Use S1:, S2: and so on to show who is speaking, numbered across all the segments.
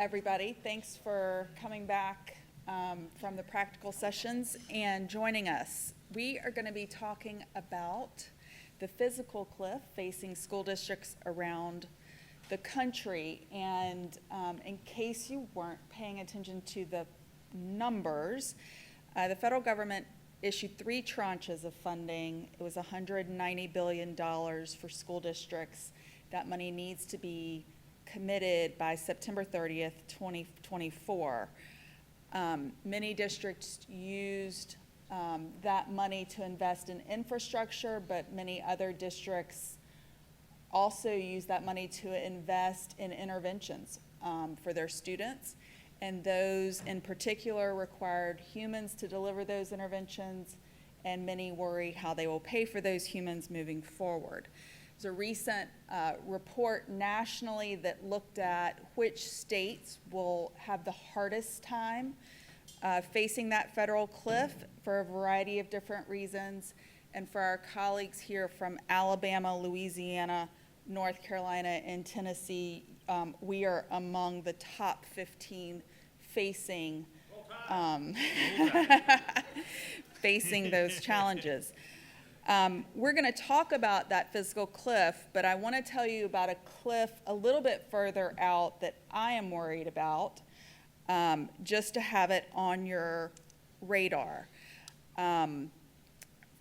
S1: everybody. Thanks for coming back from the practical sessions and joining us. We are going to be talking about the physical cliff facing school districts around the country. And in case you weren't paying attention to the numbers, the federal government issued 3 tranches of funding. It was $190 billion for school districts. That money needs to be committed by September 30th, 2024. Many districts used that money to invest in infrastructure, but many other districts also use that money to invest in interventions for their students. And those in particular required humans to deliver those interventions, and many worry how they will pay for those humans moving forward. There's a recent report nationally that looked at which states will have the hardest time facing that federal cliff for a variety of different reasons. And for our colleagues here from Alabama, Louisiana, North Carolina, and Tennessee, we are among the top 15 facing facing those challenges. We're going to talk about that physical cliff, but I want to tell you about a cliff a little bit further out that I am worried about, just to have it on your radar.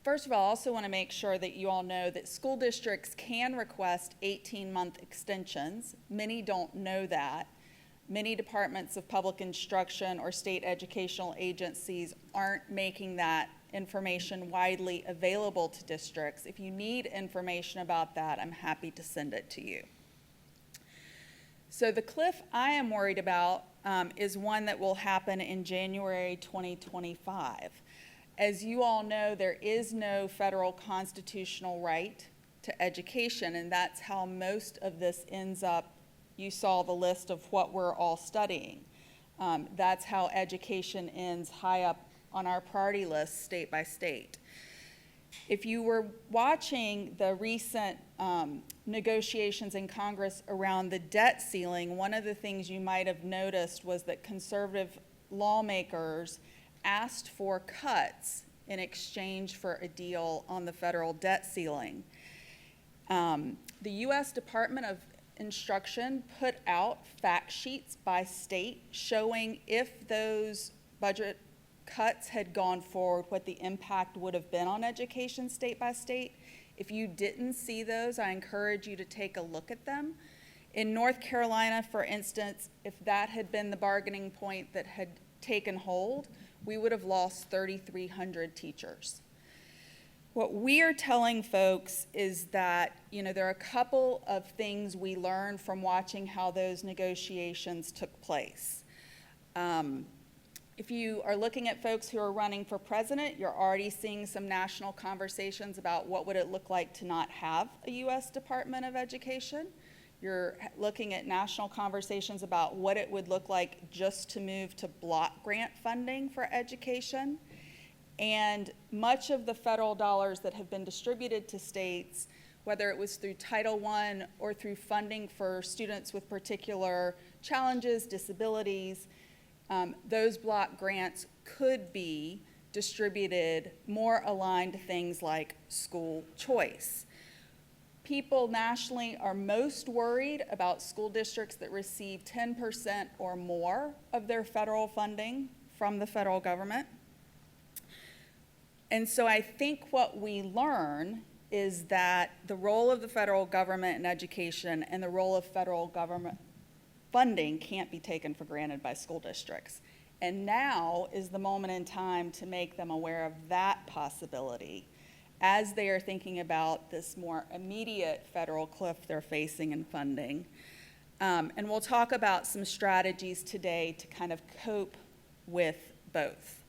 S1: First of all, I also want to make sure that you all know that school districts can request 18-month extensions. Many don't know that. Many departments of public instruction or state educational agencies aren't making that information widely available to districts. If you need information about that, I'm happy to send it to you. So the cliff I am worried about is one that will happen in January 2025. As you all know, there is no federal constitutional right to education, and that's how most of this ends up. You saw the list of what we're all studying. That's how education ends high up on our priority list state by state. If you were watching the recent negotiations in Congress around the debt ceiling, one of the things you might have noticed was that conservative lawmakers asked for cuts in exchange for a deal on the federal debt ceiling. The U.S. Department of Instruction put out fact sheets by state showing if those budget cuts had gone forward, what the impact would have been on education state by state. If you didn't see those, I encourage you to take a look at them. In North Carolina, for instance, if that had been the bargaining point that had taken hold, we would have lost 3,300 teachers. What we are telling folks is that, there are a couple of things we learned from watching how those negotiations took place. If you are looking at folks who are running for president, you're already seeing some national conversations about what would it look like to not have a U.S. Department of Education. You're looking at national conversations about what it would look like just to move to block grant funding for education. And much of the federal dollars that have been distributed to states, whether it was through Title I or through funding for students with particular challenges, disabilities, those block grants could be distributed more aligned to things like school choice. People nationally are most worried about school districts that receive 10% or more of their federal funding from the federal government. And so I think what we learn is that the role of the federal government in education and the role of federal government funding can't be taken for granted by school districts. And now is the moment in time to make them aware of that possibility as they are thinking about this more immediate federal cliff they're facing in funding. And we'll talk about some strategies today to kind of cope with both.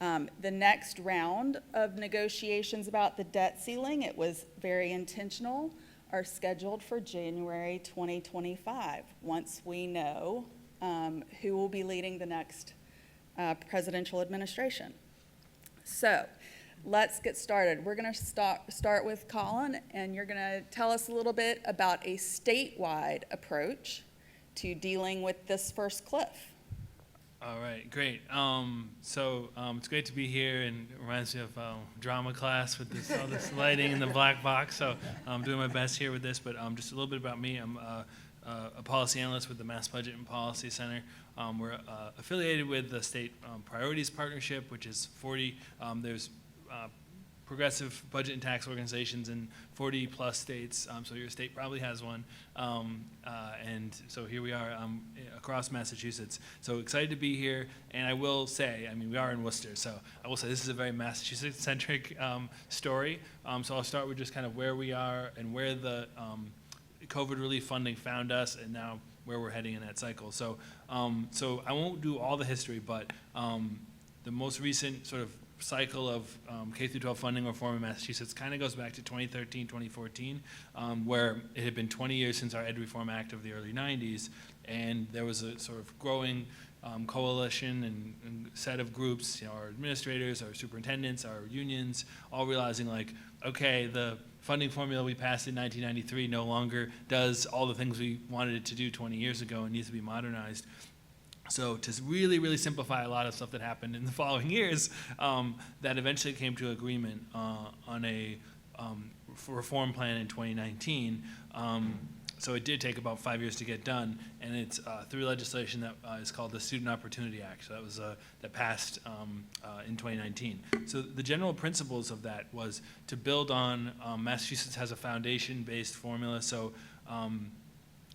S1: The next round of negotiations about the debt ceiling, it was very intentional, are scheduled for January 2025, once we know who will be leading the next presidential administration. So let's get started. We're going to start with Colin, and you're going to tell us a little bit about a statewide approach to dealing with this first cliff.
S2: All right, great. It's great to be here, and it reminds me of drama class with all this lighting in the black box. So I'm doing my best here with this, but just a little bit about me. I'm a policy analyst with the Mass Budget and Policy Center. We're affiliated with the State Priorities Partnership, which is 40. There's progressive budget and tax organizations in 40 plus states, so your state probably has one, and so here we are across Massachusetts. So excited to be here, and I will say, I mean, we are in Worcester, so I will say this is a very Massachusetts-centric story, so I'll start with just kind of where we are and where the COVID relief funding found us, and now where we're heading in that cycle. So I won't do all the history, but the most recent sort of cycle of K-12 funding reform in Massachusetts kind of goes back to 2013, 2014, where it had been 20 years since our Ed Reform Act of the early 90s, and there was a sort of growing coalition and set of groups, our administrators, our superintendents, our unions, all realizing like, okay, the funding formula we passed in 1993 no longer does all the things we wanted it to do 20 years ago and needs to be modernized. So to really, really simplify a lot of stuff that happened in the following years, that eventually came to agreement on a reform plan in 2019. So it did take about 5 years to get done, and it's through legislation that is called the Student Opportunity Act. So that was that passed in 2019. So the general principles of that was to build on Massachusetts has a foundation-based formula, so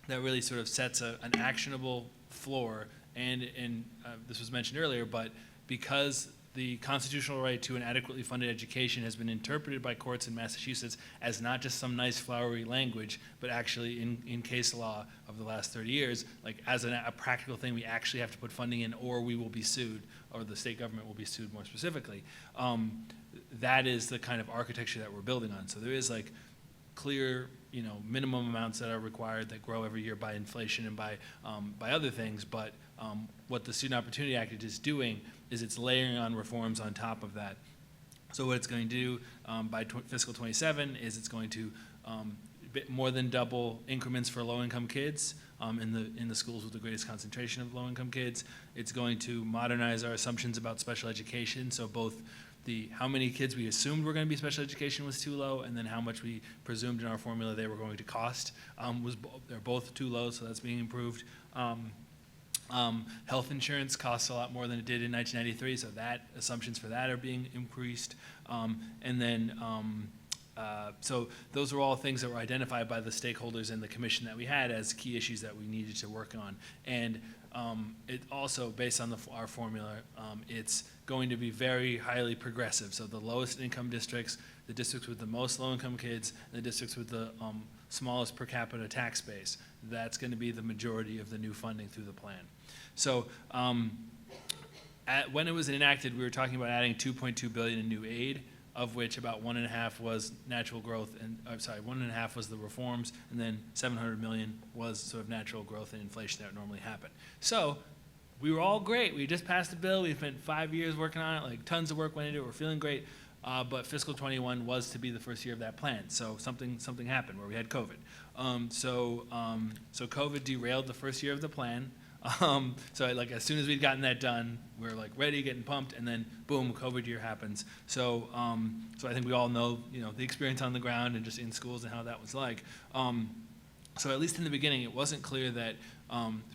S2: that really sort of sets an actionable floor. And this was mentioned earlier, but because the constitutional right to an adequately funded education has been interpreted by courts in Massachusetts as not just some nice flowery language, but actually in case law of the last 30 years, like as a practical thing, we actually have to put funding in or we will be sued, or the state government will be sued more specifically. That is the kind of architecture that we're building on. So there is like clear, minimum amounts that are required that grow every year by inflation and by other things, but what the Student Opportunity Act is doing is it's layering on reforms on top of that. So what it's going to do by fiscal 27 is it's going to bit more than double increments for low-income kids in the schools with the greatest concentration of low-income kids. It's going to modernize our assumptions about special education, so both how many kids we assumed were going to be special education was too low, and then how much we presumed in our formula they were going to cost they're both too low, so that's being improved. Health insurance costs a lot more than it did in 1993, so assumptions for that are being increased. And then, so those are all things that were identified by the stakeholders in the commission that we had as key issues that we needed to work on. And it also, based on our formula, it's going to be very highly progressive. So the lowest income districts, the districts with the most low-income kids, and the districts with the smallest per capita tax base, that's going to be the majority of the new funding through the plan. So when it was enacted, we were talking about adding $2.2 billion in new aid, of which about 1.5 was natural growth, and 1.5 was the reforms, and then $700 million was sort of natural growth and inflation that would normally happen. So we were all great. We just passed the bill. We spent 5 years working on it. Like tons of work went into it. We're feeling great. But fiscal 21 was to be the first year of that plan. So something happened where we had COVID. So COVID derailed the first year of the plan. So like as soon as we'd gotten that done, we were like ready, getting pumped, and then boom, COVID year happens. So I think we all know, the experience on the ground and just in schools and how that was like. So at least in the beginning, it wasn't clear that,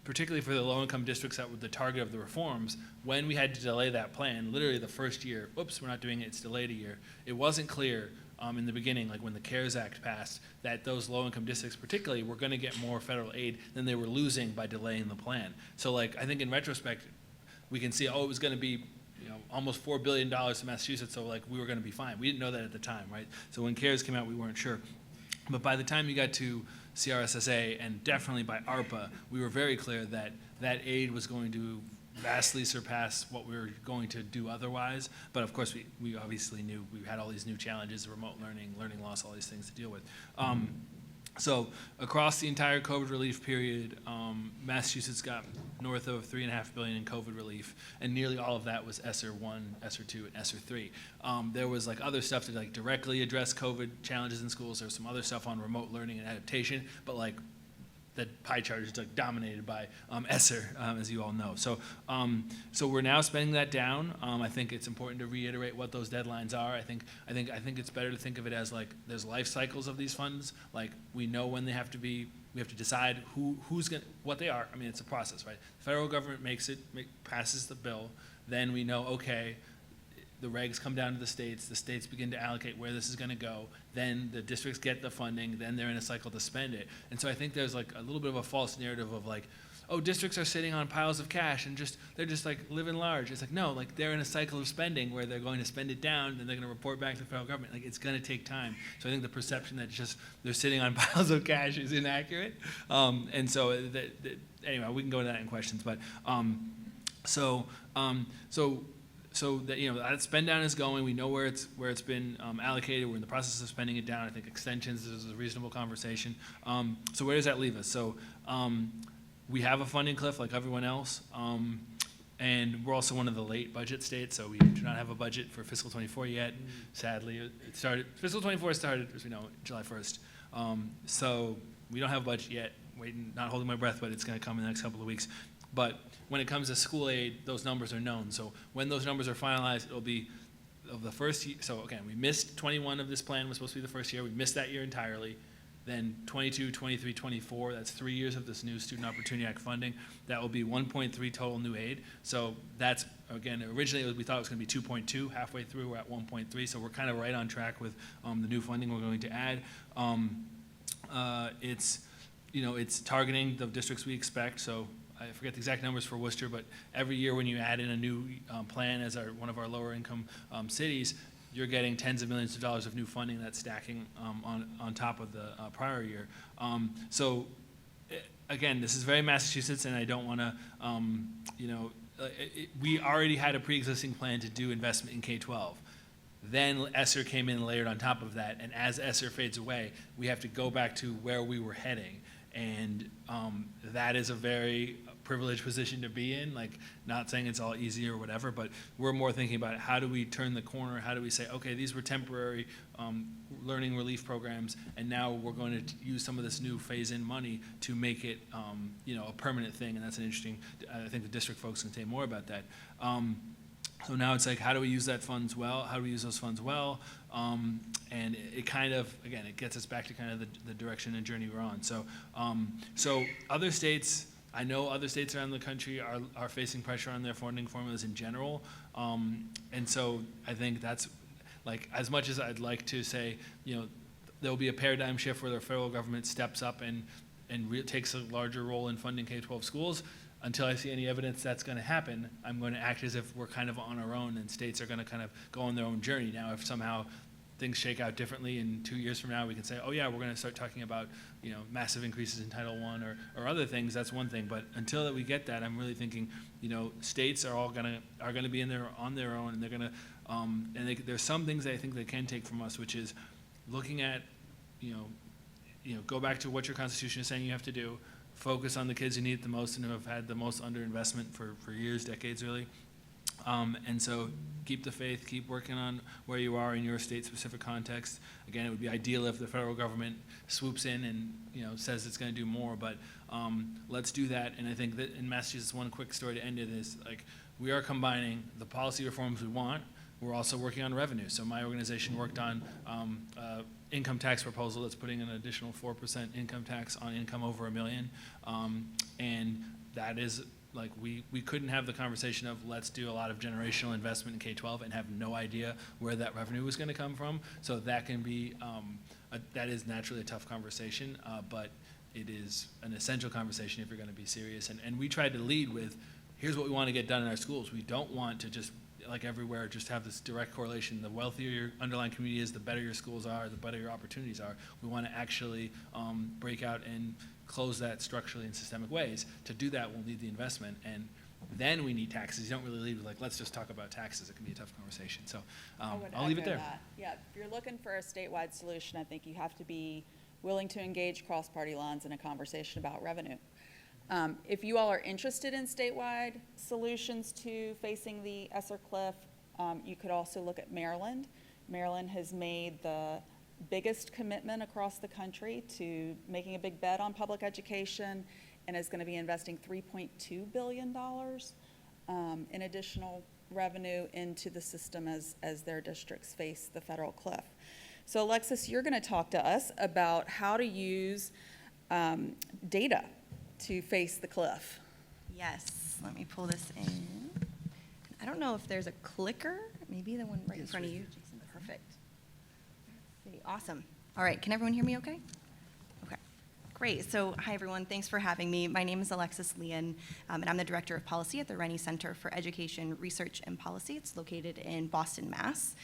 S2: particularly for the low-income districts that were the target of the reforms, when we had to delay that plan, literally the first year, oops, we're not doing it, it's delayed a year, it wasn't clear in the beginning, like when the CARES Act passed, that those low-income districts particularly were going to get more federal aid than they were losing by delaying the plan. So like, I think in retrospect, we can see, it was going to be almost $4 billion to Massachusetts, so like we were going to be fine. We didn't know that at the time, right? So when CARES came out, we weren't sure. But by the time you got to CRSSA and definitely by ARPA, we were very clear that that aid was going to vastly surpass what we were going to do otherwise. But of course, we obviously knew we had all these new challenges, remote learning, learning loss, all these things to deal with. So across the entire COVID relief period, Massachusetts got north of $3.5 billion in COVID relief, and nearly all of that was ESSER 1, ESSER 2, and ESSER 3. There was like other stuff to like directly address COVID challenges in schools. There was some other stuff on remote learning and adaptation, but like that pie chart is like dominated by ESSER, as you all know. So, so we're now spending that down. I think it's important to reiterate what those deadlines are. I think it's better to think of it as like there's life cycles of these funds. Like we know when they have to be. We have to decide what they are. I mean, it's a process, right? The federal government passes the bill. Then we know, okay, the regs come down to the states begin to allocate where this is going to go, then the districts get the funding, then they're in a cycle to spend it. And so I think there's like a little bit of a false narrative of like, oh, districts are sitting on piles of cash and they're just like living large. It's like, no, like they're in a cycle of spending where they're going to spend it down, then they're going to report back to the federal government. Like it's going to take time. So I think the perception that just they're sitting on piles of cash is inaccurate. And so anyway, we can go into that in questions, but so that, you know, that spend down is going. We know where it's been allocated. We're in the process of spending it down. I think extensions is a reasonable conversation. So where does that leave us? So we have a funding cliff like everyone else, and we're also one of the late budget states. So we do not have a budget for fiscal 24 yet. Sadly, it started. Fiscal 24 started, as we know, July 1st. So we don't have a budget yet. Waiting, not holding my breath, but it's going to come in the next couple of weeks. But when it comes to school aid, those numbers are known. So when those numbers are finalized, it'll be of the first year. So again, we missed 21 of this plan was supposed to be the first year. We missed that year entirely. Then 22, 23, 24, that's 3 years of this new Student Opportunity Act funding. That will be 1.3 total new aid. So that's, again, originally we thought it was going to be 2.2. Halfway through, we're at 1.3. So we're kind of right on track with the new funding we're going to add. It's targeting the districts we expect. So I forget the exact numbers for Worcester, but every year when you add in a new plan as one of our lower income cities, you're getting tens of millions of dollars of new funding that's stacking on top of the prior year. So again, this is very Massachusetts, and I don't want to, we already had a pre-existing plan to do investment in K-12. Then ESSER came in and layered on top of that, and as ESSER fades away, we have to go back to where we were heading. And that is a very privileged position to be in, like not saying it's all easy or whatever, but we're more thinking about how do we turn the corner, how do we say, okay, these were temporary learning relief programs, and now we're going to use some of this new phase-in money to make it a permanent thing, and that's an interesting, I think the district folks can say more about that. So now it's like, how do we use that funds well? How do we use those funds well? And it kind of, again, it gets us back to kind of the direction and journey we're on. So, so other states, I know other states around the country are facing pressure on their funding formulas in general. And so I think that's, like, as much as I'd like to say, there'll be a paradigm shift where the federal government steps up and takes a larger role in funding K-12 schools. Until I see any evidence that's going to happen, I'm going to act as if we're kind of on our own and states are going to kind of go on their own journey. Now, if somehow things shake out differently and 2 years from now we can say, oh yeah, we're going to start talking about massive increases in Title I or other things, that's one thing. But until that we get that, I'm really thinking states are all going to be on their own, and they're going to there's some things I think they can take from us, which is looking at go back to what your Constitution is saying you have to do. Focus on the kids who need it the most and who have had the most underinvestment for years, decades, really. And so keep the faith, keep working on where you are in your state-specific context. Again, it would be ideal if the federal government swoops in and says it's going to do more, but let's do that. And I think that in Massachusetts, one quick story to end it is, like, we are combining the policy reforms we want. We're also working on revenue. So my organization worked on income tax proposal that's putting an additional 4% income tax on income over $1 million. And that is, like, we couldn't have the conversation of let's do a lot of generational investment in K-12 and have no idea where that revenue was going to come from. So that can be, that is naturally a tough conversation, but it is an essential conversation if you're going to be serious. And we tried to lead with, here's what we want to get done in our schools. We don't want to just, like everywhere, just have this direct correlation. The wealthier your underlying community is, the better your schools are, the better your opportunities are. We want to actually break out and close that structurally in systemic ways. To do that, we'll need the investment, and then we need taxes. You don't really leave with, like, let's just talk about taxes. It can be a tough conversation. So I'll leave it there.
S1: That. Yeah, if you're looking for a statewide solution, I think you have to be willing to engage cross-party lines in a conversation about revenue. If you all are interested in statewide solutions to facing the ESSER cliff, you could also look at Maryland. Maryland has made the biggest commitment across the country to making a big bet on public education, and is going to be investing $3.2 billion in additional revenue into the system as their districts face the federal cliff. So Alexis, you're going to talk to us about how to use data to face the cliff.
S3: Yes, let me pull this in. I don't know if there's a clicker, maybe the one right in front of you. Perfect. Let's see. Awesome. All right, can everyone hear me okay? Okay, great. So hi everyone, thanks for having me. My name is Alexis Lian, and I'm the Director of Policy at the Rennie Center for Education, Research, and Policy. It's located in Boston, Mass.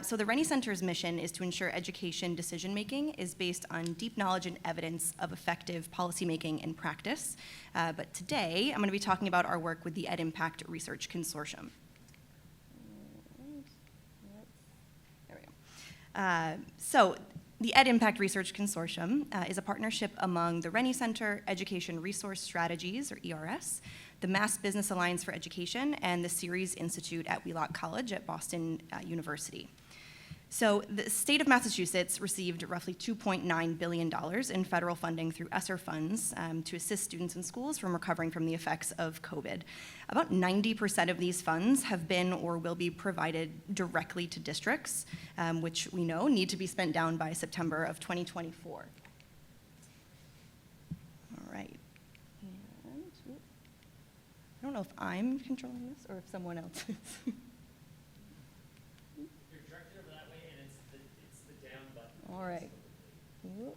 S3: So the Rennie Center's mission is to ensure education decision-making is based on deep knowledge and evidence of effective policymaking and practice. But today, I'm going to be talking about our work with the EdImpact Research Consortium. There we go. So the EdImpact Research Consortium is a partnership among the Rennie Center, Education Resource Strategies, or ERS, the Mass Business Alliance for Education, and the Ceres Institute at Wheelock College at Boston University. So the state of Massachusetts received roughly $2.9 billion in federal funding through ESSER funds to assist students in schools from recovering from the effects of COVID. About 90% of these funds have been or will be provided directly to districts, which we know need to be spent down by September of 2024. All right. I don't know if I'm controlling this or if someone else is.
S4: You're directed over that way, and it's the down button.
S3: All right. Whoop.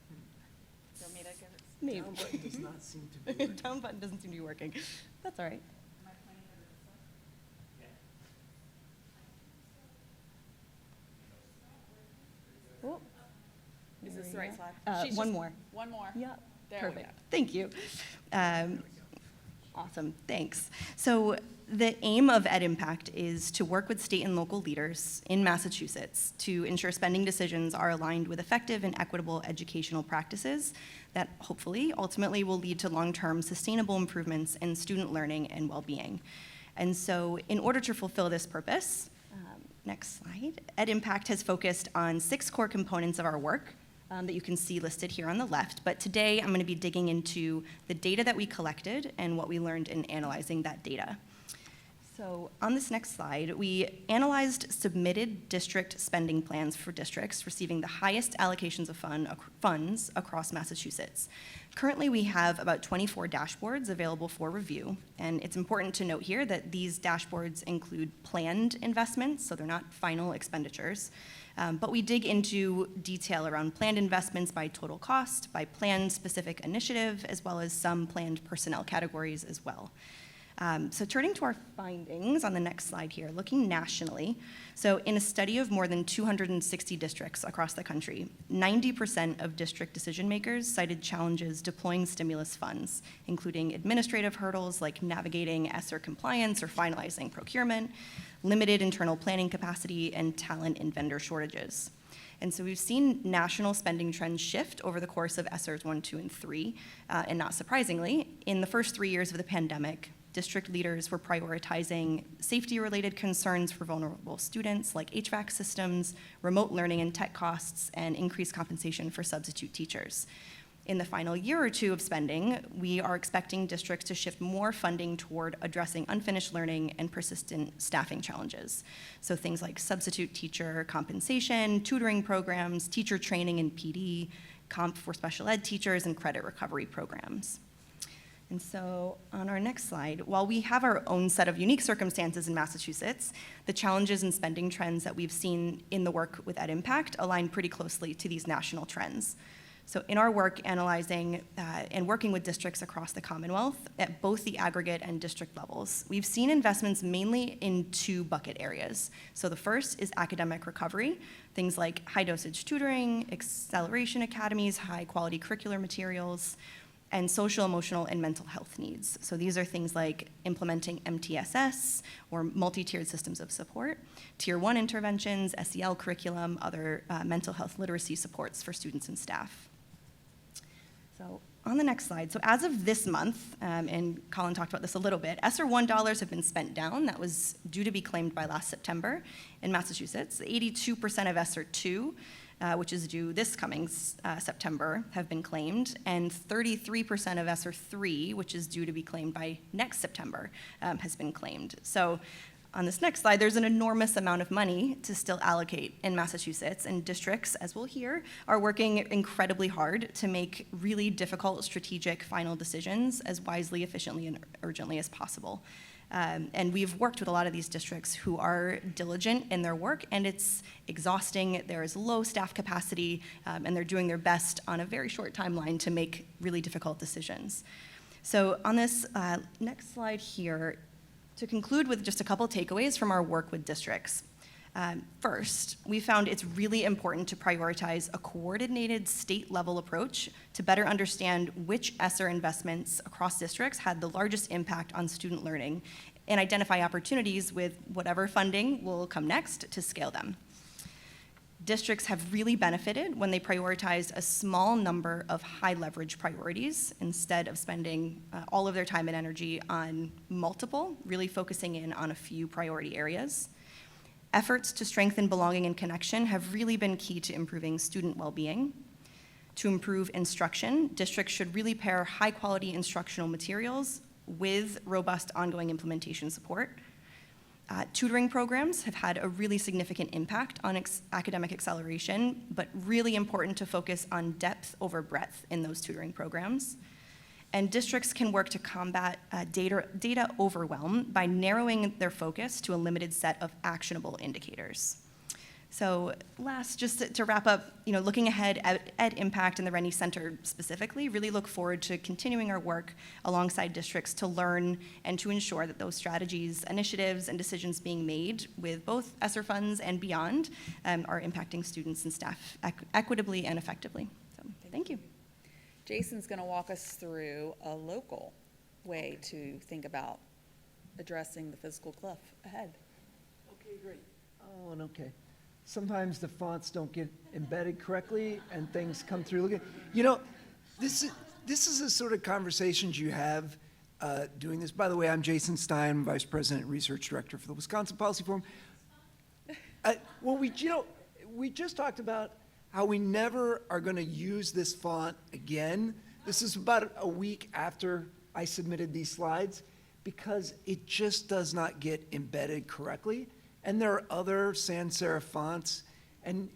S1: Do you want me to give it?
S3: Maybe.
S5: Down button does not seem to be working.
S3: Down button doesn't seem to be working. That's all right.
S1: Am I pointing it at this side?
S4: Yeah.
S3: Whoop.
S1: Is this
S3: There
S1: the
S3: we
S1: right
S3: go.
S1: side? She's
S3: One
S1: just-
S3: more.
S1: One more.
S3: Yeah.
S1: There we
S3: Perfect.
S1: go.
S3: Thank you. Awesome. Thanks. So the aim of EdImpact is to work with state and local leaders in Massachusetts to ensure spending decisions are aligned with effective and equitable educational practices that hopefully ultimately will lead to long-term sustainable improvements in student learning and well-being. And so in order to fulfill this purpose, next slide, EdImpact has focused on 6 core components of our work that you can see listed here on the left. But today, I'm going to be digging into the data that we collected and what we learned in analyzing that data. So on this next slide, we analyzed submitted district spending plans for districts receiving the highest allocations of funds across Massachusetts. Currently, we have about 24 dashboards available for review, and it's important to note here that these dashboards include planned investments, so they're not final expenditures, but we dig into detail around planned investments by total cost, by planned specific initiative, as well as some planned personnel categories as well. So turning to our findings on the next slide here, looking nationally, so in a study of more than 260 districts across the country, 90% of district decision makers cited challenges deploying stimulus funds, including administrative hurdles like navigating ESSER compliance or finalizing procurement, limited internal planning capacity, and talent and vendor shortages. And so we've seen national spending trends shift over the course of ESSERs 1, 2, and 3, and not surprisingly, in the first 3 years of the pandemic, district leaders were prioritizing safety-related concerns for vulnerable students like HVAC systems, remote learning and tech costs, and increased compensation for substitute teachers. In the final year or two of spending, we are expecting districts to shift more funding toward addressing unfinished learning and persistent staffing challenges. So things like substitute teacher compensation, tutoring programs, teacher training and PD, comp for special ed teachers, and credit recovery programs. And so on our next slide, while we have our own set of unique circumstances in Massachusetts, the challenges and spending trends that we've seen in the work with EdImpact align pretty closely to these national trends. So in our work analyzing and working with districts across the Commonwealth at both the aggregate and district levels, we've seen investments mainly in 2 bucket areas. So the first is academic recovery, things like high dosage tutoring, acceleration academies, high quality curricular materials, and social, emotional, and mental health needs. So these are things like implementing MTSS or multi-tiered systems of support, Tier 1 interventions, SEL curriculum, other mental health literacy supports for students and staff. So on the next slide, so as of this month, and Colin talked about this a little bit, ESSER $1 have been spent down. That was due to be claimed by last September in Massachusetts. 82% of ESSER 2, which is due this coming September, have been claimed, and 33% of ESSER 3, which is due to be claimed by next September, has been claimed. So on this next slide, there's an enormous amount of money to still allocate in Massachusetts, and districts, as we'll hear, are working incredibly hard to make really difficult strategic final decisions as wisely, efficiently, and urgently as possible. And we've worked with a lot of these districts who are diligent in their work, and it's exhausting. There is low staff capacity, and they're doing their best on a very short timeline to make really difficult decisions. So on this next slide here, to conclude with just a couple takeaways from our work with districts. First, we found it's really important to prioritize a coordinated state-level approach to better understand which ESSER investments across districts had the largest impact on student learning and identify opportunities with whatever funding will come next to scale them. Districts have really benefited when they prioritize a small number of high-leverage priorities instead of spending all of their time and energy on multiple, really focusing in on a few priority areas. Efforts to strengthen belonging and connection have really been key to improving student well-being. To improve instruction, districts should really pair high-quality instructional materials with robust ongoing implementation support. Tutoring programs have had a really significant impact on academic acceleration, but really important to focus on depth over breadth in those tutoring programs. And districts can work to combat data overwhelm by narrowing their focus to a limited set of actionable indicators. So last, just to wrap up, looking ahead at EdImpact and the Rennie Center specifically, really look forward to continuing our work alongside districts to learn and to ensure that those strategies, initiatives, and decisions being made with both ESSER funds and beyond are impacting students and staff equitably and effectively. So thank you.
S1: Jason's going to walk us through a local way to think about addressing the fiscal cliff ahead.
S5: Okay, great. Oh, and okay. Sometimes the fonts don't get embedded correctly and things come through. This is the sort of conversations you have doing this. By the way, I'm Jason Stein, Vice President and Research Director for the Wisconsin Policy Forum. We just talked about how we never are going to use this font again. This is about a week after I submitted these slides because it just does not get embedded correctly. And there are other sans serif fonts. And,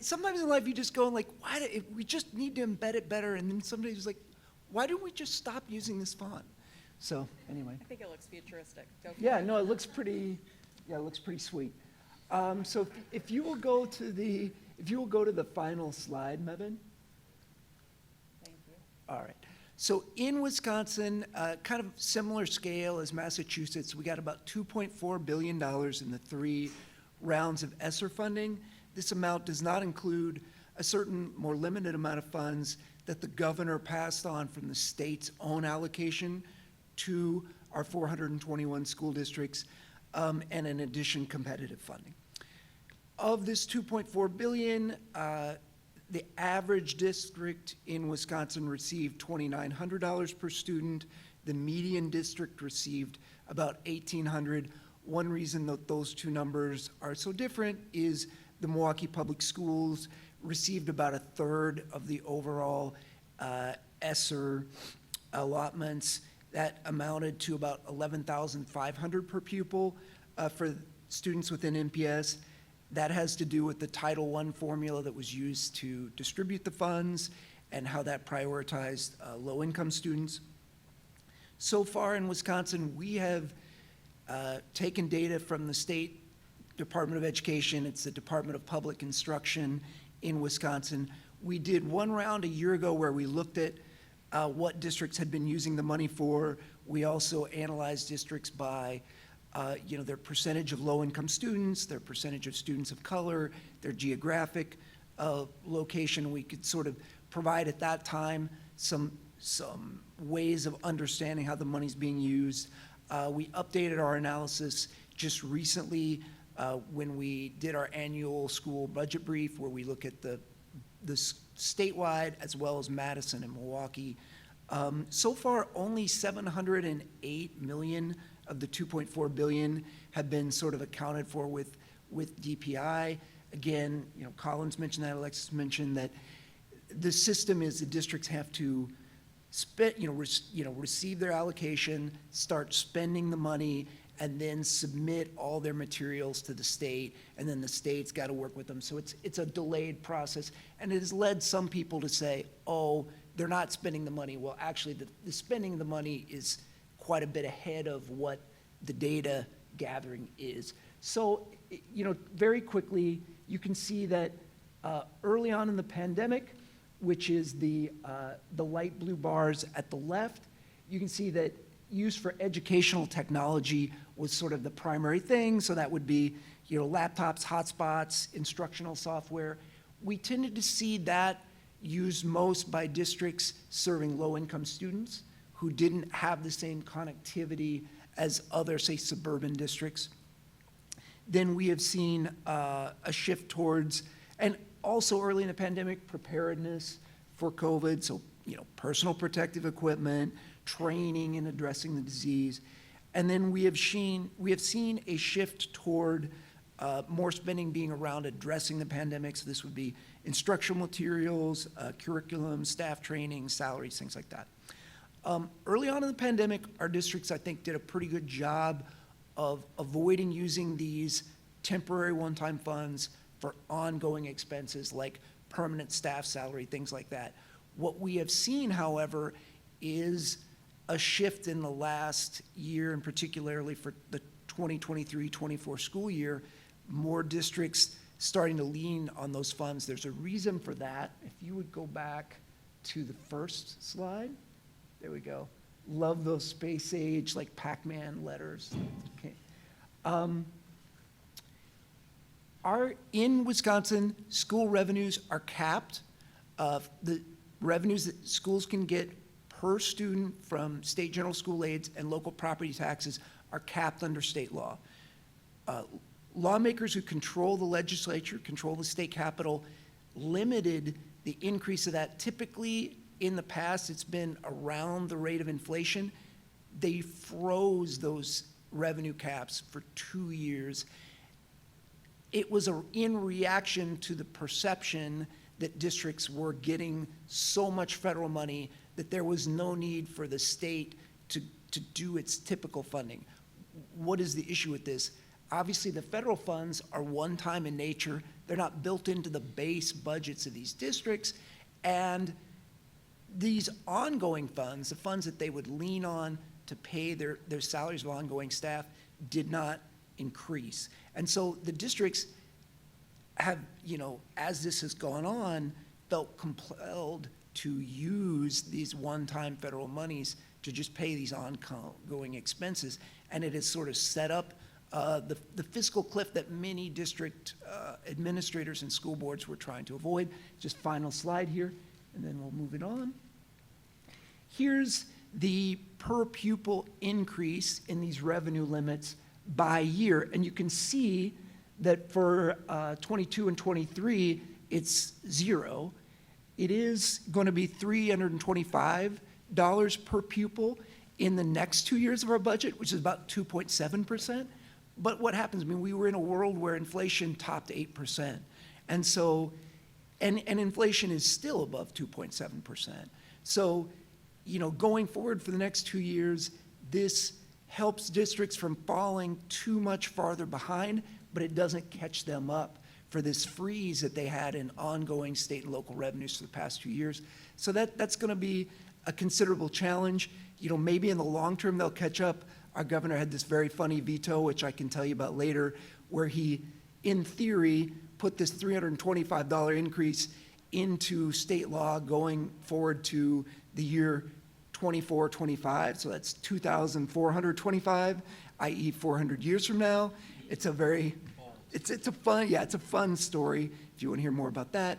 S5: sometimes in life you just go we just need to embed it better. And then somebody's just like, why don't we just stop using this font? So anyway.
S1: I think it looks futuristic. Go for
S5: Yeah,
S1: it.
S5: no, it looks pretty sweet. So if you will go to the final slide, Mebane.
S1: Thank you.
S5: All right. So in Wisconsin, kind of similar scale as Massachusetts, we got about $2.4 billion in the 3 rounds of ESSER funding. This amount does not include a certain more limited amount of funds that the governor passed on from the state's own allocation to our 421 school districts, and in addition, competitive funding. Of this $2.4 billion, the average district in Wisconsin received $2,900 per student. The median district received about $1,800. One reason that those two numbers are so different is the Milwaukee Public Schools received about 1/3 of the overall ESSER allotments. That amounted to about $11,500 per pupil for students within NPS. That has to do with the Title I formula that was used to distribute the funds and how that prioritized low-income students. So far in Wisconsin, we have taken data from the State Department of Education. It's the Department of Public Instruction in Wisconsin. We did one round a year ago where we looked at what districts had been using the money for. We also analyzed districts by their percentage of low-income students, their percentage of students of color, their geographic location. We could sort of provide at that time some ways of understanding how the money's being used. We updated our analysis just recently when we did our annual school budget brief, where we look at the statewide, as well as Madison and Milwaukee. So far, only 708 million of the 2.4 billion have been sort of accounted for with DPI. Again, Colin's mentioned that, Alexis mentioned that the system is the districts have to spend, receive their allocation, start spending the money, and then submit all their materials to the state, and then the state's got to work with them. So it's a delayed process, and it has led some people to say, oh, they're not spending the money. Well, actually, the spending of the money is quite a bit ahead of what the data gathering is. So, very quickly, you can see that early on in the pandemic, which is the light blue bars at the left, you can see that use for educational technology was sort of the primary thing. So that would be, laptops, hotspots, instructional software. We tended to see that used most by districts serving low-income students who didn't have the same connectivity as other, say, suburban districts. Then we have seen a shift towards, and also early in the pandemic, preparedness for COVID, so personal protective equipment, training in addressing the disease. And then we have seen a shift toward more spending being around addressing the pandemic. So this would be instructional materials, curriculum, staff training, salaries, things like that. Early on in the pandemic, our districts, I think, did a pretty good job of avoiding using these temporary one-time funds for ongoing expenses like permanent staff salary, things like that. What we have seen, however, is a shift in the last year, and particularly for the 2023-24 school year, more districts starting to lean on those funds. There's a reason for that. If you would go back to the first slide, there we go. Love those space age, like Pac-Man letters. Okay. In Wisconsin, school revenues are capped. The revenues that schools can get per student from state general school aids and local property taxes are capped under state law. Lawmakers who control the legislature, control the state capitol, limited the increase of that. Typically, in the past, it's been around the rate of inflation. They froze those revenue caps for 2 years. It was in reaction to the perception that districts were getting so much federal money that there was no need for the state to do its typical funding. What is the issue with this? Obviously, the federal funds are one-time in nature. They're not built into the base budgets of these districts. And these ongoing funds, the funds that they would lean on to pay their salaries of ongoing staff, did not increase. And so the districts have, as this has gone on, felt compelled to use these one-time federal monies to just pay these ongoing expenses. And it has sort of set up the fiscal cliff that many district administrators and school boards were trying to avoid. Just final slide here, and then we'll move it on. Here's the per pupil increase in these revenue limits by year. And you can see that for 22 and 23, it's 0. It is going to be $325 per pupil in the next 2 years of our budget, which is about 2.7%. But what happens, we were in a world where inflation topped 8%. And so, and inflation is still above 2.7%. So, going forward for the next 2 years, this helps districts from falling too much farther behind, but it doesn't catch them up for this freeze that they had in ongoing state and local revenues for the past 2 years. So that's going to be a considerable challenge. Maybe in the long term they'll catch up. Our governor had this very funny veto, which I can tell you about later, where he, in theory, put this $325 increase into state law going forward to the year 24-25, so that's 2,425, i.e. 400 years from now. It's a fun story if you want to hear more about that.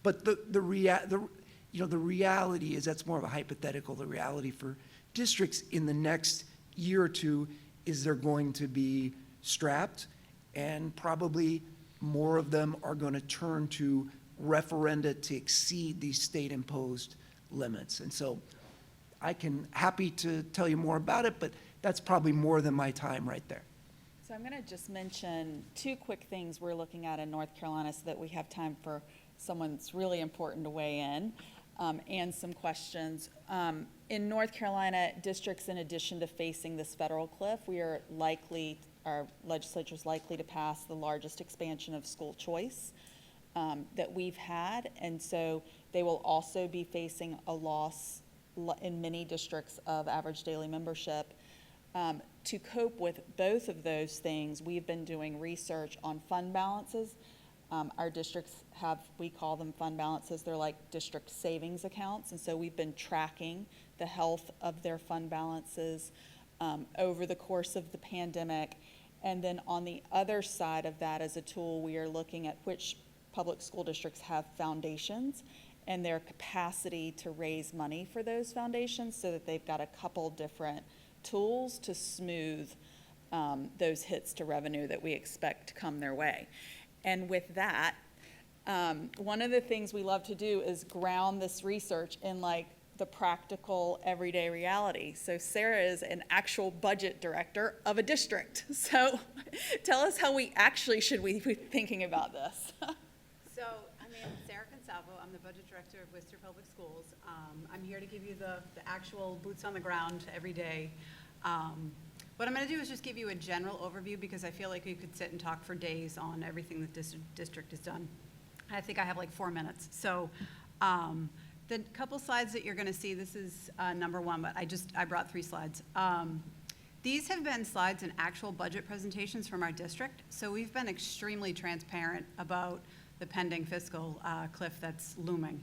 S5: But the reality is that's more of a hypothetical. The reality for districts in the next year or two is they're going to be strapped, and probably more of them are going to turn to referenda to exceed these state-imposed limits. And so I can, happy to tell you more about it, but that's probably more than my time right there.
S1: So I'm going to just mention two quick things we're looking at in North Carolina so that we have time for someone that's really important to weigh in, and some questions. In North Carolina, districts, in addition to facing this federal cliff, our legislature is likely to pass the largest expansion of school choice that we've had, and so they will also be facing a loss in many districts of average daily membership. To cope with both of those things, we've been doing research on fund balances. Our districts have, we call them fund balances, they're like district savings accounts, and so we've been tracking the health of their fund balances over the course of the pandemic. And then on the other side of that, as a tool, we are looking at which public school districts have foundations and their capacity to raise money for those foundations, so that they've got a couple different tools to smooth those hits to revenue that we expect to come their way. And with that, one of the things we love to do is ground this research in like the practical everyday reality. So Sara is an actual budget director of a district. So tell us how we actually should we be thinking about this.
S6: So, Sara Consalvo, I'm the budget director of Worcester Public Schools. I'm here to give you the actual boots on the ground every day. What I'm going to do is just give you a general overview, because I feel like we could sit and talk for days on everything that this district has done. I think I have like 4 minutes. So the couple slides that you're going to see, this is number one, but I brought 3 slides. These have been slides and actual budget presentations from our district. So we've been extremely transparent about the pending fiscal cliff that's looming.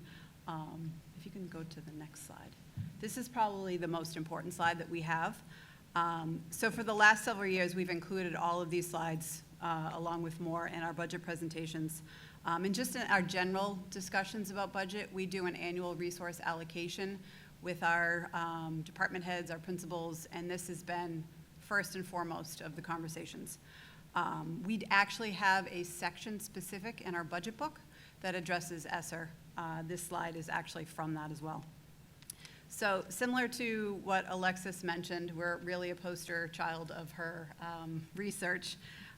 S6: If you can go to the next slide. This is probably the most important slide that we have. So for the last several years, we've included all of these slides along with more in our budget presentations. And just in our general discussions about budget, we do an annual resource allocation with our department heads, our principals, and this has been first and foremost of the conversations. We actually have a section specific in our budget book that addresses ESSER. This slide is actually from that as well. So similar to what Alexis mentioned, we're really a poster child of her research.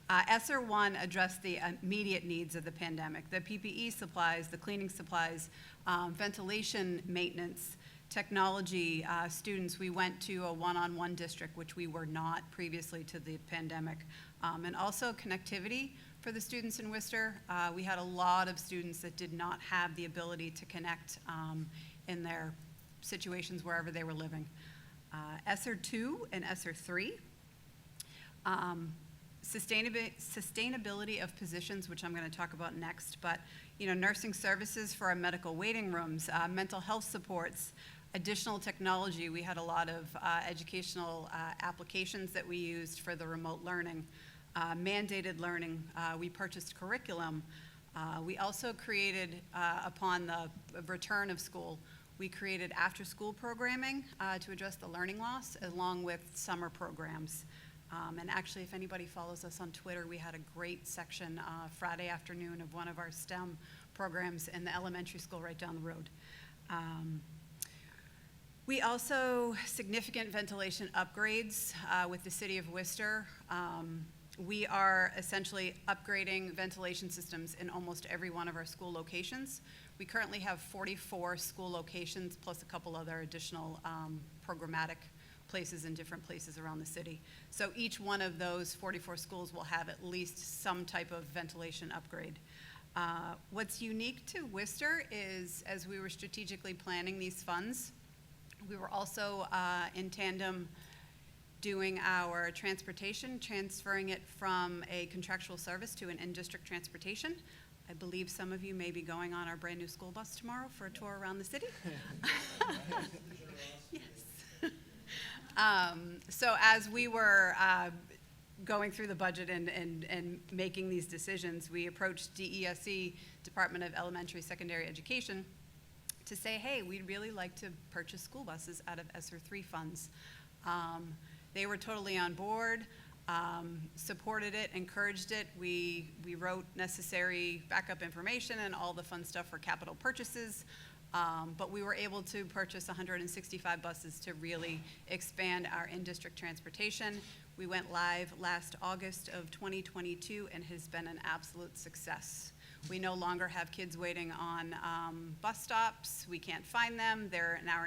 S6: ESSER 1 addressed the immediate needs of the pandemic, the PPE supplies, the cleaning supplies, ventilation maintenance, technology, students. We went to a one-on-one district, which we were not previously to the pandemic, and also connectivity for the students in Worcester. We had a lot of students that did not have the ability to connect in their situations wherever they were living. ESSER 2 and ESSER 3. Sustainability of positions, which I'm going to talk about next, but nursing services for our medical waiting rooms, mental health supports, additional technology. We had a lot of educational applications that we used for the remote learning, mandated learning. We purchased curriculum. We also created, upon the return of school, we created after-school programming to address the learning loss, along with summer programs. And actually, if anybody follows us on Twitter, we had a great section Friday afternoon of one of our STEM programs in the elementary school right down the road. We also significant ventilation upgrades with the city of Worcester. We are essentially upgrading ventilation systems in almost every one of our school locations. We currently have 44 school locations, plus a couple other additional programmatic places in different places around the city. So each one of those 44 schools will have at least some type of ventilation upgrade. What's unique to Worcester is, as we were strategically planning these funds, we were also in tandem doing our transportation, transferring it from a contractual service to an in-district transportation. I believe some of you may be going on our brand new school bus tomorrow for a tour around the city. Yes. So as we were going through the budget and making these decisions, we approached DESE, Department of Elementary Secondary Education, to say, hey, we'd really like to purchase school buses out of ESSER 3 funds. They were totally on board. supported it, encouraged it. We wrote necessary backup information and all the fun stuff for capital purchases. But we were able to purchase 165 buses to really expand our in-district transportation. We went live last August of 2022 and has been an absolute success. We no longer have kids waiting on bus stops. We can't find them. They're an hour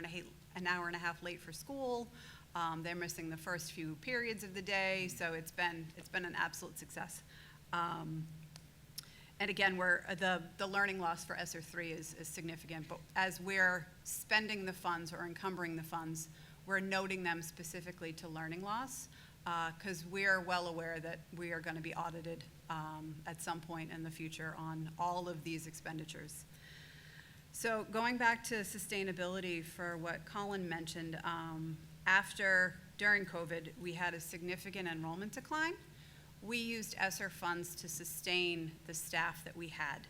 S6: and a half late for school. They're missing the first few periods of the day. So it's been an absolute success. And again, the learning loss for ESSER 3 is significant, but as we're spending the funds or encumbering the funds, we're noting them specifically to learning loss, because we're well aware that we are going to be audited at some point in the future on all of these expenditures. So going back to sustainability for what Colin mentioned, during COVID, we had a significant enrollment decline. We used ESSER funds to sustain the staff that we had.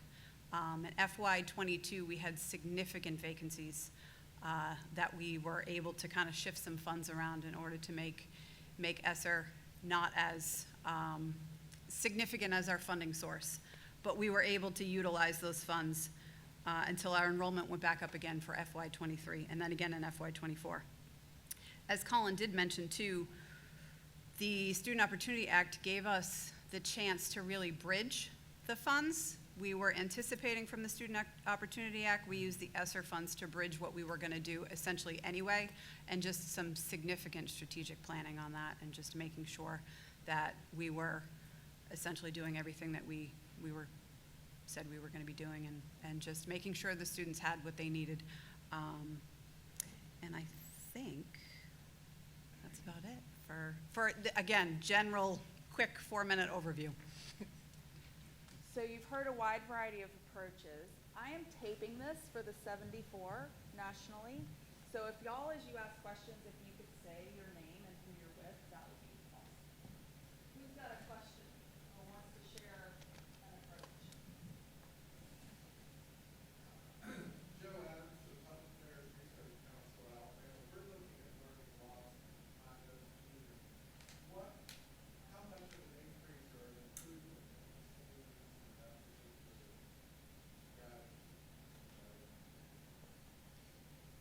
S6: In FY22, we had significant vacancies that we were able to kind of shift some funds around in order to make ESSER not as significant as our funding source. But we were able to utilize those funds until our enrollment went back up again for FY23 and then again in FY24. As Colin did mention too, the Student Opportunity Act gave us the chance to really bridge the funds. We were anticipating from the Student Opportunity Act, we used the ESSER funds to bridge what we were going to do essentially anyway, and just some significant strategic planning on that, and just making sure that we were essentially doing everything that we said we were going to be doing, and just making sure the students had what they needed. And I think that's about it. Again, general, quick 4-minute overview.
S1: So you've heard a wide variety of approaches. I am taping this for the 74 nationally. So if y'all, as you ask questions, if you could say your name and who you're with, that would be awesome. Who's got a question or wants to share an approach?
S7: Joe Adams, the Public Affairs Research Council Alabama. We're looking at learning loss on those students. How much of an increase or an improvement in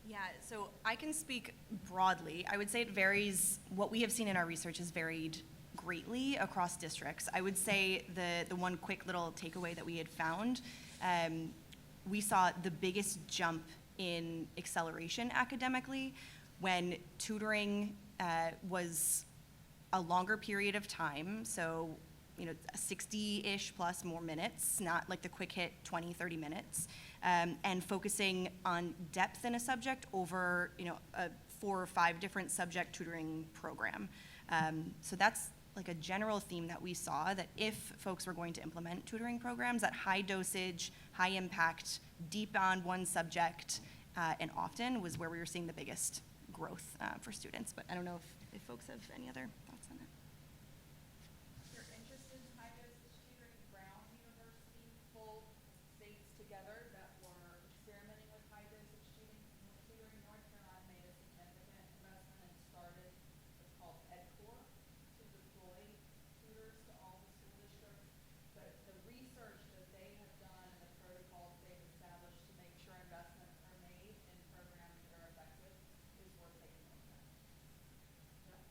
S3: Yeah, so I can speak broadly. I would say it varies. What we have seen in our research has varied greatly across districts. I would say the one quick little takeaway that we had found, we saw the biggest jump in acceleration academically when tutoring was a longer period of time, so 60-ish plus more minutes, not like the quick hit 20, 30 minutes, and focusing on depth in a subject over a 4 or 5 different subject tutoring program. So that's like a general theme that we saw, that if folks were going to implement tutoring programs, that high dosage, high impact, deep on one subject, and often was where we were seeing the biggest growth for students. But I don't know if folks have any other thoughts on that.
S1: If you're interested in high dosage tutoring, Brown University pulled states together that were experimenting with high dosage tutoring. North Carolina made a significant investment and started what's called EdCore to deploy tutors to all the school districts. But the research that they have done and the protocols they've established to make sure investments are made in programs that are effective is worth taking a look at.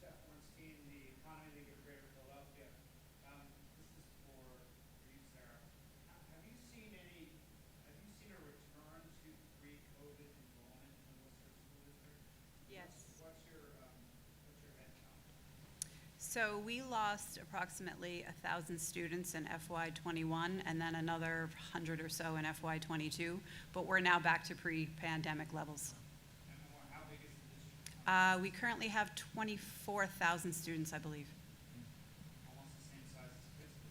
S8: Jeff Ornstein, the Economy League of Greater Philadelphia. This is for you, Sara. Have you seen a return to pre-COVID enrollment in the Worcester School District?
S6: Yes.
S8: What's your head count?
S6: So we lost approximately 1,000 students in FY21 and then another 100 or so in FY22, but we're now back to pre-pandemic levels.
S8: And how big is the district?
S6: We currently have 24,000 students, I believe.
S8: Almost the same size as Fiscal.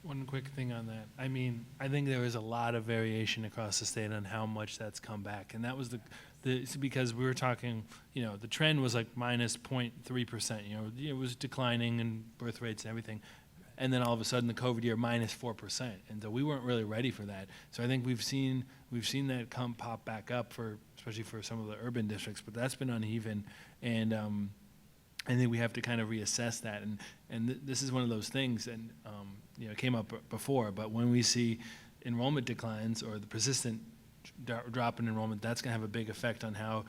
S2: One quick thing on that. I mean, I think there was a lot of variation across the state on how much that's come back. And that was because we were talking, the trend was like minus 0.3%. It was declining in birth rates and everything. And then all of a sudden the COVID year, minus 4%. And so we weren't really ready for that. So I think we've seen that pop back up especially for some of the urban districts, but that's been uneven. And I think we have to kind of reassess that, and this is one of those things, and it came up before, but when we see enrollment declines or the persistent drop in enrollment, that's going to have a big effect on how,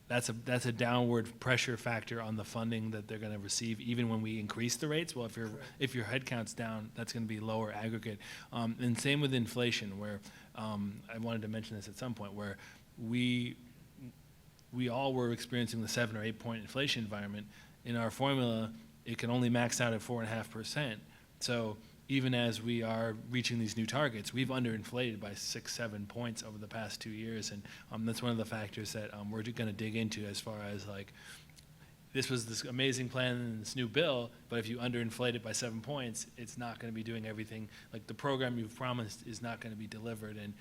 S2: that's a downward pressure factor on the funding that they're going to receive, even when we increase the rates. Well, if your head count's down, that's going to be lower aggregate. And same with inflation, where I wanted to mention this at some point, where we all were experiencing the 7 or 8 point inflation environment. In our formula, it can only max out at 4.5%. So even as we are reaching these new targets, we've underinflated by 6-7 points over the past 2 years, and that's one of the factors that we're going to dig into, as far as like, this was this amazing plan in this new bill, but if you underinflate it by 7 points, it's not going to be doing everything. Like, the program you've promised is not going to be delivered, and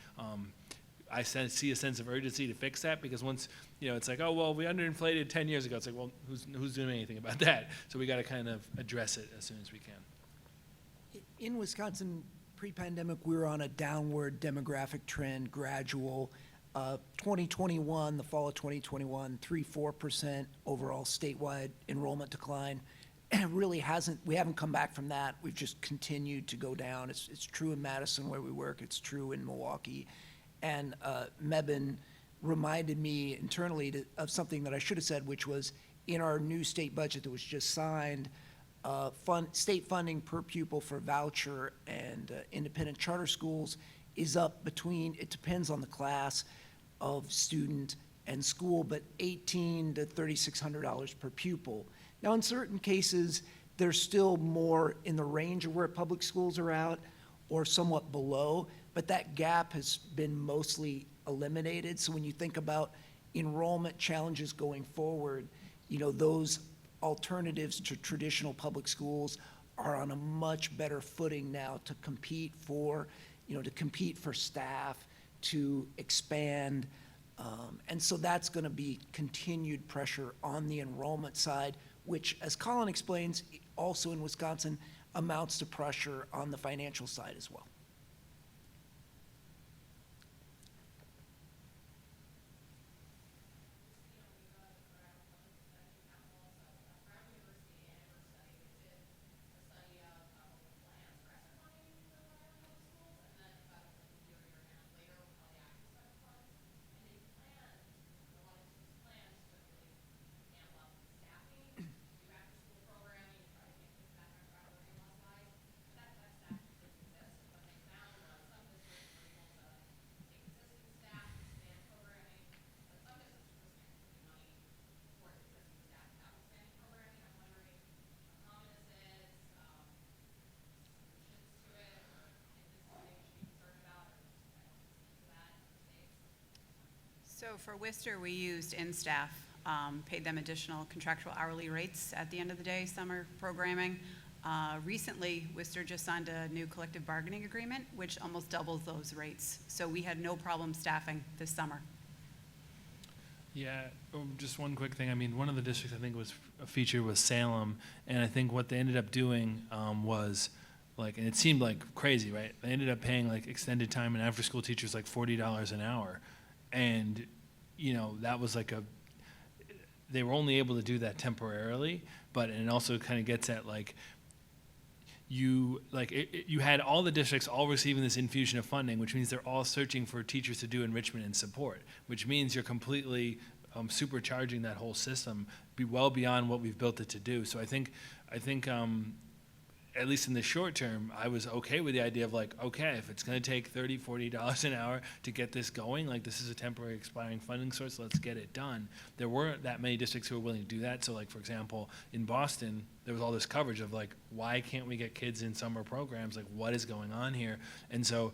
S2: I see a sense of urgency to fix that, because once, it's like, oh, well, we underinflated 10 years ago. It's like, well, who's doing anything about that? So we got to kind of address it as soon as we can.
S5: In Wisconsin, pre-pandemic, we were on a downward demographic trend, gradual. 2021, the fall of 2021, 3-4% overall statewide enrollment decline. And it really we haven't come back from that. We've just continued to go down. It's true in Madison where we work. It's true in Milwaukee. And Mebane reminded me internally of something that I should have said, which was in our new state budget that was just signed, state funding per pupil for voucher and independent charter schools is up between, it depends on the class of student and school, but $1,800 to $3,600 per pupil. Now, in certain cases, there's still more in the range of where public schools are at, or somewhat below, but that gap has been mostly eliminated. So when you think about enrollment challenges going forward, those alternatives to traditional public schools are on a much better footing now to compete for staff, to expand. And so that's going to be continued pressure on the enrollment side, which, as Colin explains, also in Wisconsin, amounts to pressure on the financial side as well.
S6: So for Worcester, we used in-staff, paid them additional contractual hourly rates at the end of the day, summer programming. Recently, Worcester just signed a new collective bargaining agreement, which almost doubles those rates. So we had no problem staffing this summer.
S2: Yeah, just one quick thing. I mean, one of the districts I think was featured was Salem, and I think what they ended up doing was, like, and it seemed like crazy, right? They ended up paying like extended time and after-school teachers like $40 an hour, and that was like they were only able to do that temporarily, but it also kind of gets at like, you had all the districts all receiving this infusion of funding, which means they're all searching for teachers to do enrichment and support, which means you're completely supercharging that whole system, well beyond what we've built it to do. So I think at least in the short term, I was okay with the idea of like, okay, if it's going to take $30, $40 an hour to get this going, like, this is a temporary expiring funding source, let's get it done. There weren't that many districts who were willing to do that. So, like, for example, in Boston, there was all this coverage of like, why can't we get kids in summer programs? Like, what is going on here? And so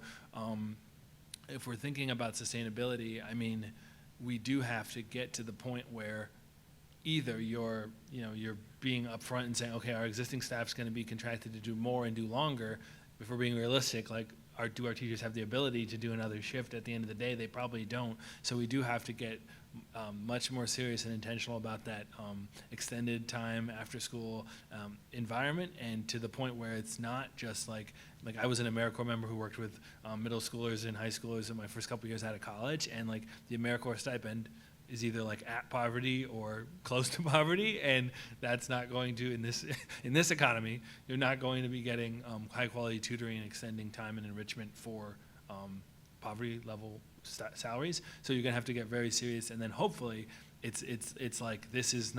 S2: if we're thinking about sustainability, I mean, we do have to get to the point where either you're being upfront and saying, okay, our existing staff's going to be contracted to do more and do longer. If we're being realistic, like, do our teachers have the ability to do another shift at the end of the day? They probably don't. So we do have to get much more serious and intentional about that extended time after school environment, and to the point where it's not just like I was an AmeriCorps member who worked with middle schoolers and high schoolers in my first couple years out of college, and like the AmeriCorps stipend is either like at poverty or close to poverty, and that's not going to, in this economy, you're not going to be getting high quality tutoring and extending time and enrichment for poverty level salaries. So you're gonna have to get very serious, and then hopefully it's like this is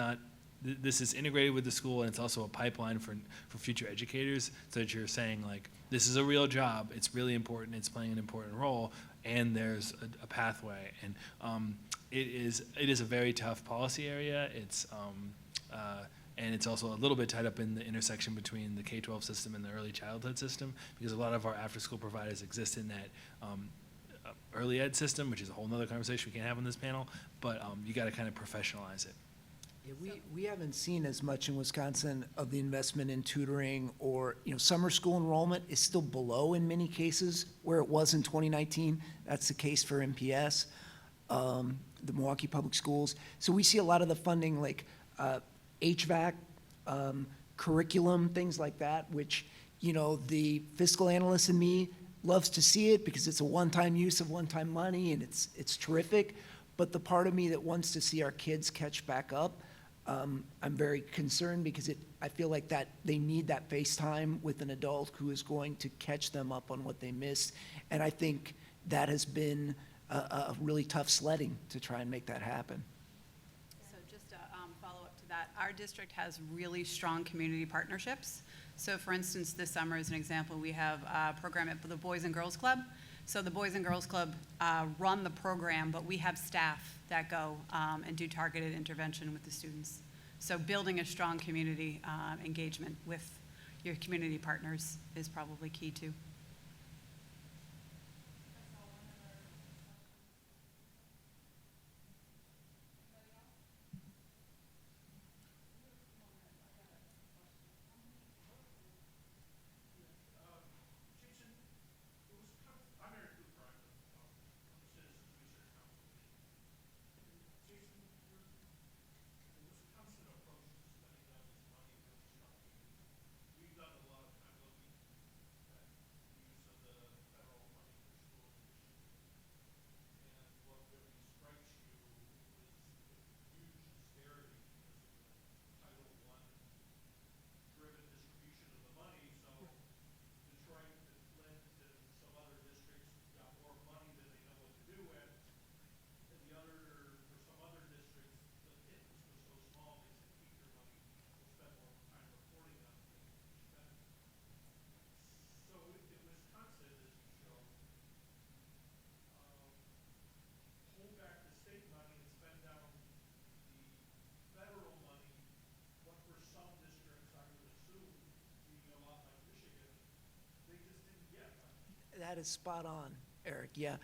S2: integrated with the school, and it's also a pipeline for future educators, so that you're saying like, this is a real job, it's really important, it's playing an important role, and there's a pathway. And it is a very tough policy area. And it's also a little bit tied up in the intersection between the K-12 system and the early childhood system, because a lot of our after-school providers exist in that early ed system, which is a whole nother conversation we can't have on this panel, but you gotta kind of professionalize it.
S5: Yeah, we haven't seen as much in Wisconsin of the investment in tutoring, or, summer school enrollment is still below in many cases where it was in 2019. That's the case for MPS, the Milwaukee Public Schools. So we see a lot of the funding like HVAC, curriculum, things like that, which, the fiscal analyst in me loves to see it because it's a one-time use of one-time money, and it's terrific. But the part of me that wants to see our kids catch back up, I'm very concerned, because I feel like that they need that face time with an adult who is going to catch them up on what they missed. And I think that has been a really tough sledding to try and make that happen.
S6: So just to follow up to that, our district has really strong community partnerships. So for instance, this summer, as an example, we have a program at the Boys and Girls Club. So the Boys and Girls Club run the program, but we have staff that go and do targeted intervention with the students. So building a strong community engagement with your community partners is probably key too.
S5: That is spot on, Eric, yeah.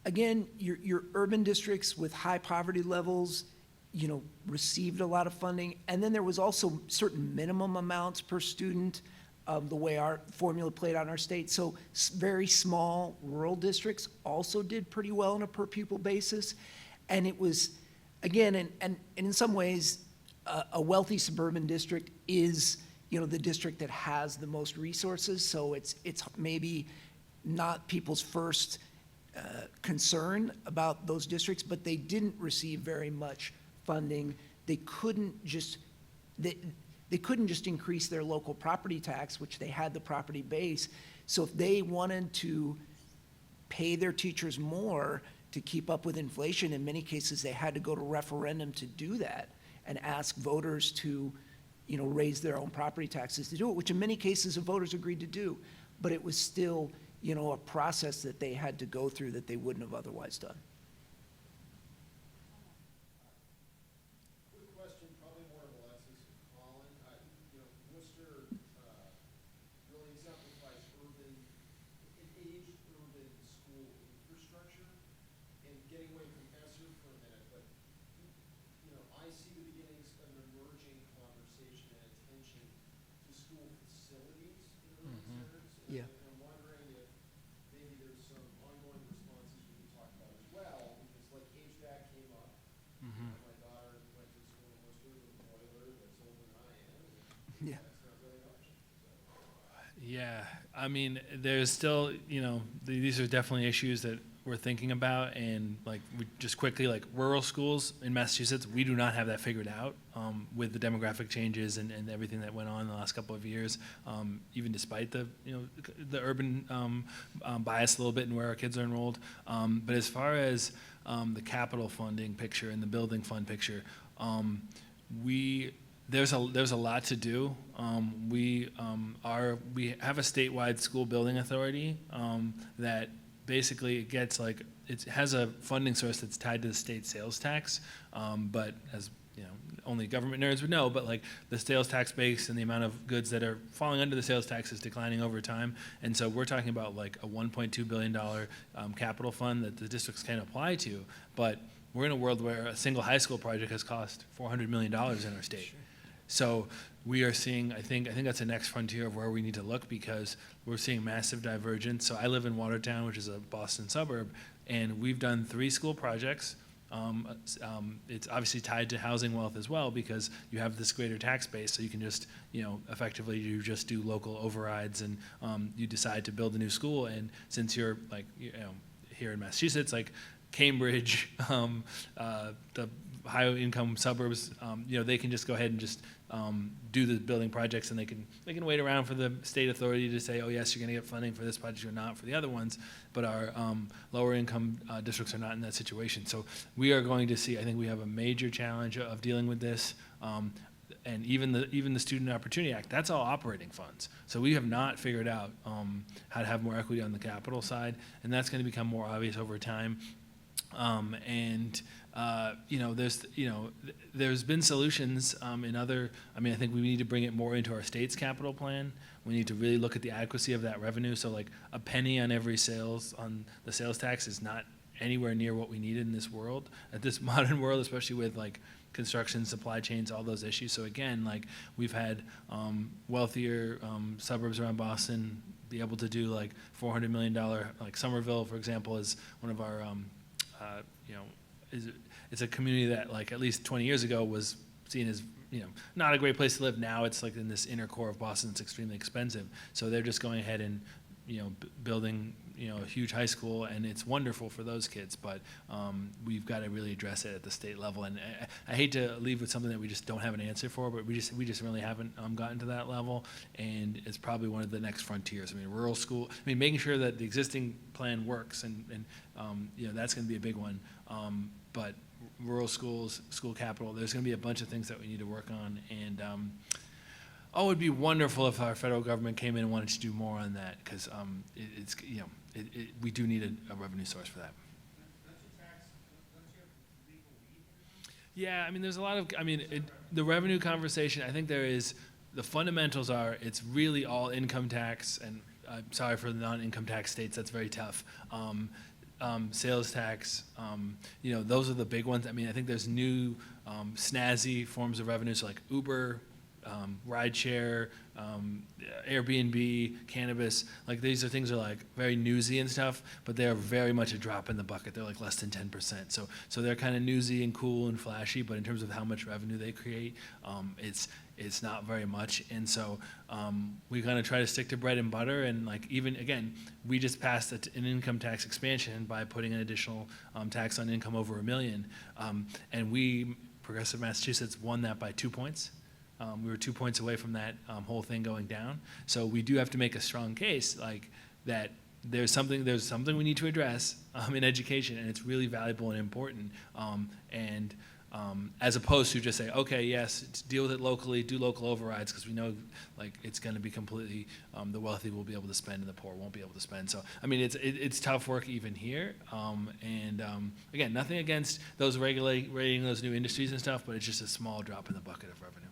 S5: Again, your urban districts with high poverty levels, received a lot of funding. And then there was also certain minimum amounts per student, the way our formula played out in our state. So very small rural districts also did pretty well on a per pupil basis. And it was, again, and in some ways, a wealthy suburban district is, the district that has the most resources. So it's maybe not people's first concern about those districts, but they didn't receive very much funding. They couldn't just increase their local property tax, which they had the property base. So if they wanted to pay their teachers more to keep up with inflation, in many cases they had to go to referendum to do that and ask voters to, raise their own property taxes to do it, which in many cases the voters agreed to do. But it was still, a process that they had to go through that they wouldn't have otherwise done.
S7: Quick question, probably more of Alexis and Colin. Worcester really exemplifies aged urban school infrastructure, and getting away from ESSER for a minute, but I see the beginnings of an emerging conversation and attention to school facilities in urban centers.
S5: Yeah.
S7: And I'm wondering if maybe there's some ongoing responses we can talk about as well, because like HVAC came up. My daughter went to school in Worcester with a boiler that's older than I am, and
S5: Yeah.
S7: that's not really an option. So.
S2: Yeah, I mean, there's still, these are definitely issues that we're thinking about, and like we just quickly, like rural schools in Massachusetts, we do not have that figured out with the demographic changes and everything that went on in the last couple of years, even despite the the urban bias a little bit in where our kids are enrolled. But as far as the capital funding picture and the building fund picture, there's a lot to do. We have a statewide school building authority that basically it has a funding source that's tied to the state sales tax, but as you know, only government nerds would know, but like the sales tax base and the amount of goods that are falling under the sales tax is declining over time, and so we're talking about like a $1.2 billion capital fund that the districts can apply to, but we're in a world where a single high school project has cost $400 million in our state. So we are seeing, I think that's the next frontier of where we need to look, because we're seeing massive divergence. So I live in Watertown, which is a Boston suburb, and we've done 3 school projects. It's obviously tied to housing wealth as well, because you have this greater tax base, so you can just, effectively you just do local overrides, and you decide to build a new school. And since you're like, here in Massachusetts, like Cambridge, the high income suburbs, they can just go ahead and just do the building projects, and they can wait around for the state authority to say, oh yes, you're going to get funding for this project or not for the other ones. But our lower income districts are not in that situation. So we are going to see, I think we have a major challenge of dealing with this. And even the Student Opportunity Act, that's all operating funds. So we have not figured out how to have more equity on the capital side, and that's going to become more obvious over time. There's been solutions in other. I think we need to bring it more into our state's capital plan. We need to really look at the adequacy of that revenue. So like a penny on every sales on the sales tax is not anywhere near what we need in this world, at this modern world, especially with like construction, supply chains, all those issues. So again, like we've had wealthier suburbs around Boston be able to do like $400 million, like Somerville, for example, is one of our it's a community that like at least 20 years ago was seen as not a great place to live. Now it's like in this inner core of Boston. It's extremely expensive. So they're just going ahead and building a huge high school, and it's wonderful for those kids. But we've got to really address it at the state level. And I hate to leave with something that we just don't have an answer for, but we just really haven't gotten to that level. And it's probably one of the next frontiers. Rural school. Making sure that the existing plan works, and that's going to be a big one. But rural schools, school capital, there's going to be a bunch of things that we need to work on. And it'd be wonderful if our federal government came in and wanted to do more on that, because we do need a revenue source for that. Yeah, there's a lot of, the revenue conversation, I think there is, the fundamentals are, it's really all income tax, and I'm sorry for the non-income tax states, that's very tough. Sales tax, those are the big ones. I think there's new snazzy forms of revenue, so like Uber, rideshare, Airbnb, cannabis. Like these are things that are like very newsy and stuff, but they are very much a drop in the bucket. They're like less than 10%. So they're kind of newsy and cool and flashy, but in terms of how much revenue they create, it's not very much. And so we kind of try to stick to bread and butter. And like even again, we just passed an income tax expansion by putting an additional tax on income over $1 million, and we, Progressive Massachusetts, won that by 2 points. We were 2 points away from that whole thing going down. So we do have to make a strong case like that. There's something we need to address in education, and it's really valuable and important. As opposed to just say, okay, yes, deal with it locally, do local overrides, because we know like it's going to be completely the wealthy will be able to spend and the poor won't be able to spend. So it's tough work even here. Again, nothing against those regulating those new industries and stuff, but it's just a small drop in the bucket of revenue.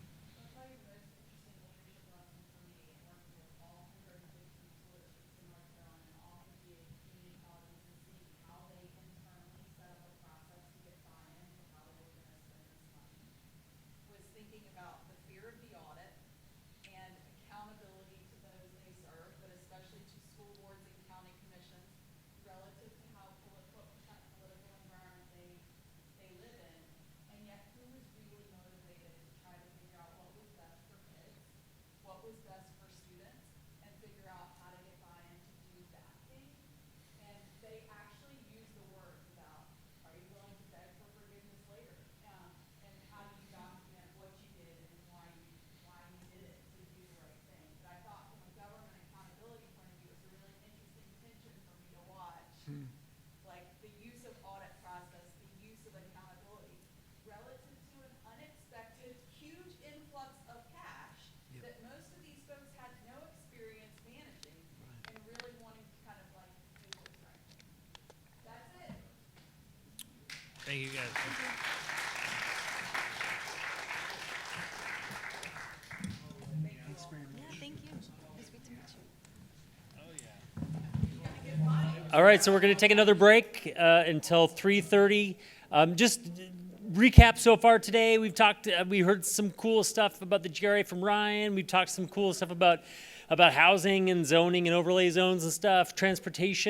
S1: They live in, and yet who is really motivated to try to figure
S2: Thank you, guys.
S4: All right, so we're going to take another break until 3:30. Just recap so far today. We've talked. We heard some cool stuff about the GRA from Ryan. We've talked some cool stuff about housing and zoning and overlay zones and stuff, transportation.